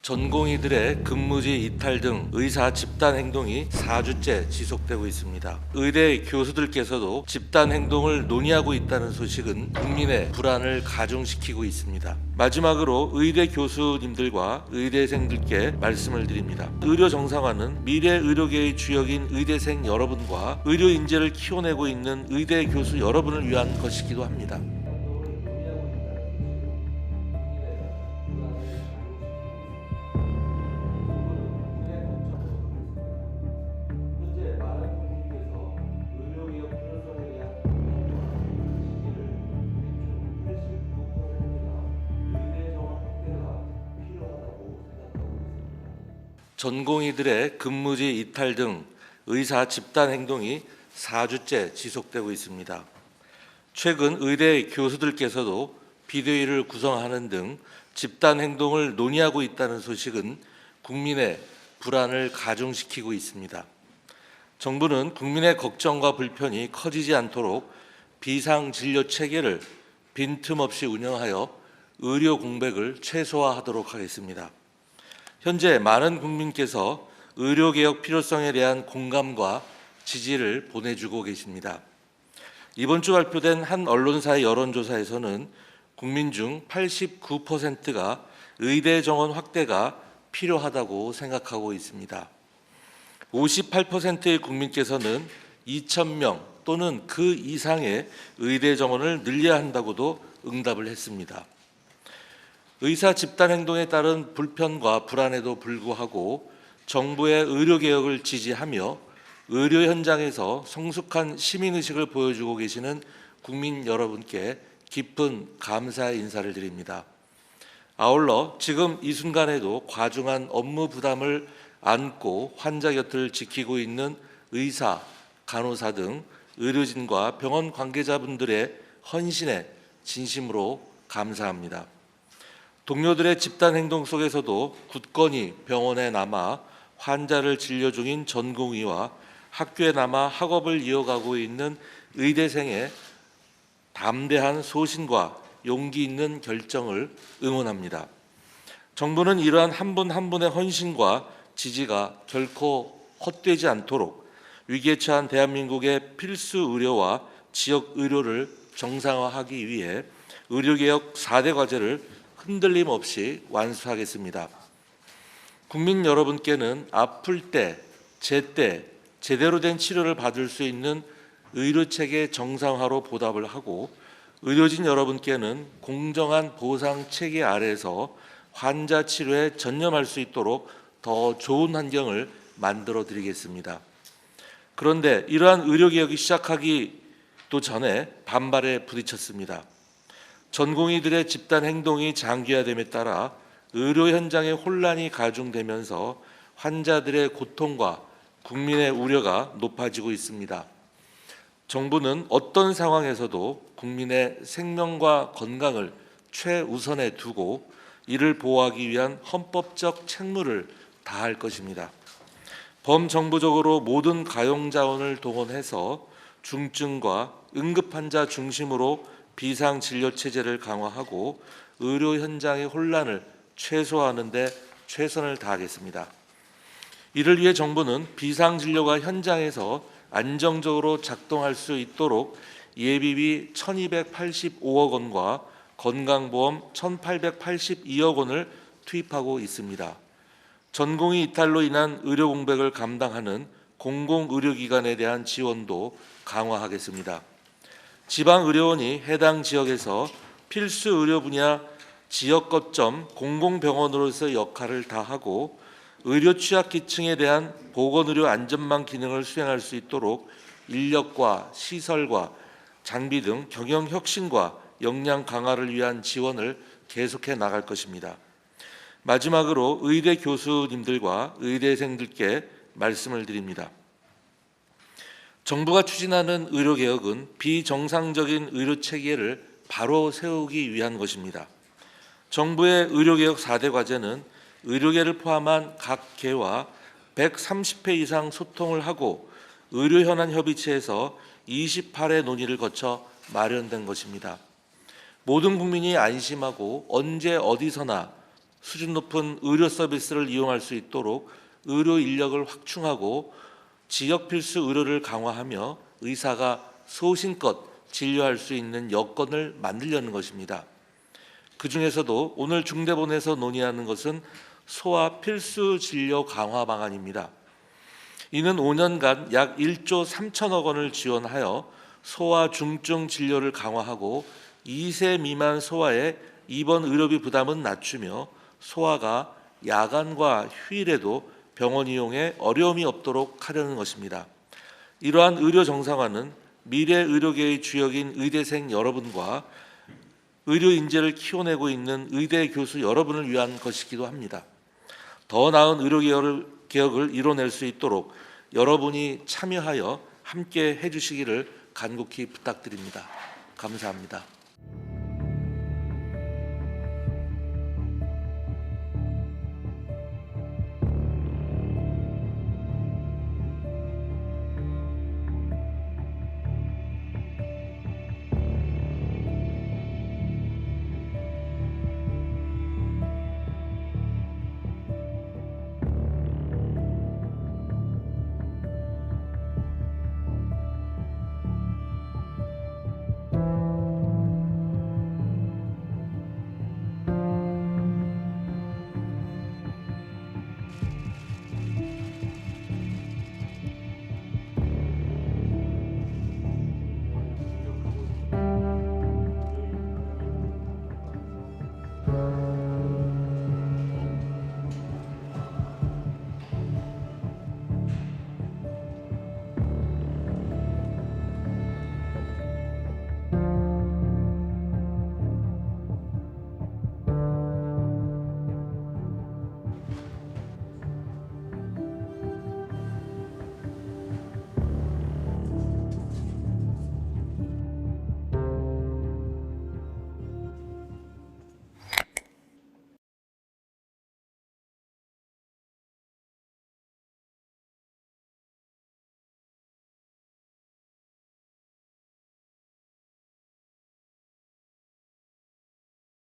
전공의들의 근무지 이탈 등 의사 집단 행동이 4주째 지속되고 있습니다. 의대 교수들께서도 집단 행동을 논의하고 있다는 소식은 국민의 불안을 가중시키고 있습니다. 마지막으로 의대 교수님들과 의대생들께 말씀을 드립니다. 의료 정상화는 미래 의료계의 주역인 의대생 여러분과 의료 인재를 키워내고 있는 의대 교수 여러분을 위한 것이기도 합니다. 전공의들의 근무지 이탈 등 의사 집단 행동이 4주째 지속되고 있습니다. 최근 의대 교수들께서도 비대위를 구성하는 등 집단 행동을 논의하고 있다는 소식은 국민의 불안을 가중시키고 있습니다. 정부는 국민의 걱정과 불편이 커지지 않도록 비상진료 체계를 빈틈없이 운영하여 의료 공백을 최소화하도록 하겠습니다. 현재 많은 국민께서 의료개혁 필요성에 대한 공감과 지지를 보내주고 계십니다. 이번 주 발표된 한 언론사의 여론조사에서는 국민 중 89%가 의대 정원 확대가 필요하다고 생각하고 있습니다. 58%의 국민께서는 2,000명 또는 그 이상의 의대 정원을 늘려야 한다고도 응답을 했습니다. 의사 집단 행동에 따른 불편과 불안에도 불구하고 정부의 의료개혁을 지지하며 의료 현장에서 성숙한 시민의식을 보여주고 계시는 국민 여러분께 깊은 감사의 인사를 드립니다. 아울러 지금 이 순간에도 과중한 업무 부담을 안고 환자 곁을 지키고 있는 의사, 간호사 등 의료진과 병원 관계자분들의 헌신에 진심으로 감사합니다. 동료들의 집단 행동 속에서도 굳건히 병원에 남아 환자를 진료 중인 전공의와 학교에 남아 학업을 이어가고 있는 의대생의 담대한 소신과 용기 있는 결정을 응원합니다. 정부는 이러한 한 분 한 분의 헌신과 지지가 결코 헛되지 않도록 위기에 처한 대한민국의 필수 의료와 지역 의료를 정상화하기 위해 의료개혁 4대 과제를 흔들림 없이 완수하겠습니다. 국민 여러분께는 아플 때, 제때 제대로 된 치료를 받을 수 있는 의료체계 정상화로 보답을 하고 의료진 여러분께는 공정한 보상 체계 아래에서 환자 치료에 전념할 수 있도록 더 좋은 환경을 만들어 드리겠습니다. 그런데 이러한 의료개혁이 시작하기도 전에 반발에 부딪혔습니다. 전공의들의 집단 행동이 장기화됨에 따라 의료 현장의 혼란이 가중되면서 환자들의 고통과 국민의 우려가 높아지고 있습니다. 정부는 어떤 상황에서도 국민의 생명과 건강을 최우선에 두고 이를 보호하기 위한 헌법적 책무를 다할 것입니다. 범정부적으로 모든 가용자원을 동원해서 중증과 응급환자 중심으로 비상진료체제를 강화하고 의료 현장의 혼란을 최소화하는 데 최선을 다하겠습니다. 이를 위해 정부는 비상진료가 현장에서 안정적으로 작동할 수 있도록 예비비 1,285억 원과 건강보험 1,882억 원을 투입하고 있습니다. 전공의 이탈로 인한 의료 공백을 감당하는 공공의료기관에 대한 지원도 강화하겠습니다. 지방의료원이 해당 지역에서 필수 의료 분야 지역 거점 공공병원으로서의 역할을 다하고 의료 취약계층에 대한 보건의료 안전망 기능을 수행할 수 있도록 인력과 시설과 장비 등 경영 혁신과 역량 강화를 위한 지원을 계속해 나갈 것입니다. 마지막으로 의대 교수님들과 의대생들께 말씀을 드립니다. 정부가 추진하는 의료개혁은 비정상적인 의료체계를 바로 세우기 위한 것입니다. 정부의 의료개혁 4대 과제는 의료계를 포함한 각 계와 130회 이상 소통을 하고 의료현안협의체에서 28회 논의를 거쳐 마련된 것입니다. 모든 국민이 안심하고 언제 어디서나 수준 높은 의료 서비스를 이용할 수 있도록 의료 인력을 확충하고 지역 필수 의료를 강화하며 의사가 소신껏 진료할 수 있는 여건을 만들려는 것입니다. 그 중에서도 오늘 중대본에서 논의하는 것은 소아 필수 진료 강화 방안입니다. 이는 5년간 약 1조 3천억 원을 지원하여 소아 중증 진료를 강화하고 2세 미만 소아의 입원 의료비 부담은 낮추며 소아가 야간과 휴일에도 병원 이용에 어려움이 없도록 하려는 것입니다. 이러한 의료 정상화는 미래 의료계의 주역인 의대생 여러분과 의료 인재를 키워내고 있는 의대 교수 여러분을 위한 것이기도 합니다. 더 나은 의료 개혁을 이뤄낼 수 있도록 여러분이 참여하여 함께 해주시기를 간곡히 부탁드립니다. 감사합니다.